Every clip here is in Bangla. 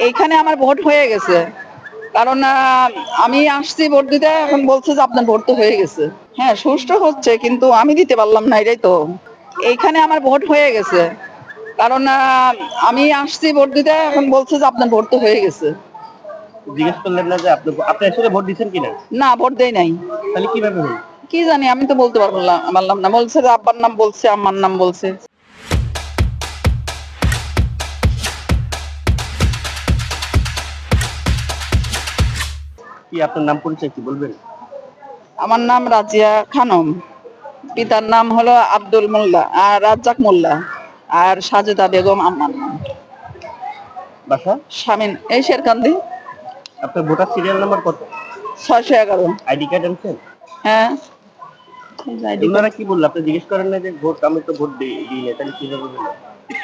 এইখানে আমার ভোট হয়ে গেছে, কারণ আমি আসছি ভোট দিতে, এখন বলছে যে আপনার ভোট তো হয়ে গেছে। হ্যাঁ, সুষ্ঠু হচ্ছে, কিন্তু আমি দিতে পারলাম না, এটাই তো। এইখানে আমার ভোট হয়ে গেছে, কারণ আমি আসছি ভোট দিতে, এখন বলছে যে আপনার ভোট তো হয়ে গেছে। জিজ্ঞেস করলেন না যে আপনি আপনি আসলে ভোট দিচ্ছেন কিনা? না, ভোট দেই নাই। তাহলে কিভাবে হলো? কি জানি, আমি তো বলতে পারলাম না। বলছে যে আব্বার নাম বলছে, আম্মার নাম বলছে। কি আপনার নাম পরিচয় কি বলবেন? আমার নাম রাজিয়া খানম। পিতার নাম হলো আব্দুল মোল্লা আর রাজ্জাক মোল্লা, আর সাজেদা বেগম আম্মার নাম। বাসা? স্বামীন এই শেরকান্দি। আপনার ভোটার সিরিয়াল নাম্বার কত? 611। আইডি কার্ড আনছেন? হ্যাঁ, ওনারা কি বললো? আপনি জিজ্ঞেস করেন না যে ভোট, আমি তো ভোট দিই না, তাহলে কিভাবে হলো?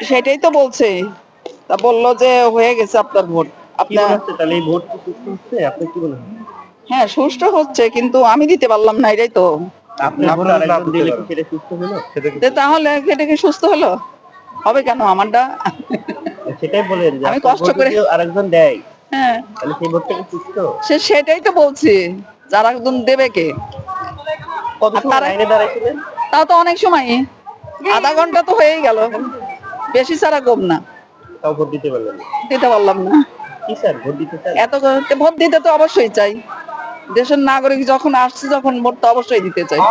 সেটাই তো বলছে। তা বললো যে হয়ে গেছে আপনার ভোট। কি আপনার মনে হচ্ছে তাহলে এই ভোট কি সুষ্ঠু হচ্ছে? আপনার কি মনে হয়? হ্যাঁ, সুষ্ঠু হচ্ছে, কিন্তু আমি দিতে পারলাম না, এটাই তো। আপনার ভোট আরেকজন দিলে কি সেটা সুস্থ হলো? তাহলে এটা কি সুস্থ হলো? হবে কেন আমারটা? সেটাই বলেন যে আমি আপনার কষ্ট ভোট করে। যদি আরেকজন দেয়, হ্যাঁ, তাহলে সেই ভোটটা কি সুস্থ? সেটাই তো বলছি। যারা একজন দেবে কে? কত আর সময় তারা লাইনে দাঁড়াইছিলেন? তাও তো অনেক সময়, আধা ঘন্টা তো হয়েই গেল, বেশি ছাড়া কম না। তাও ভোট দিতে পারলেন না? দিতে পারলাম না। কি স্যার, ভোট দিতে চান? ভোট দিতে তো অবশ্যই চাই। দেশের নাগরিক যখন আসছে, যখন ভোট তো অবশ্যই দিতে চাই।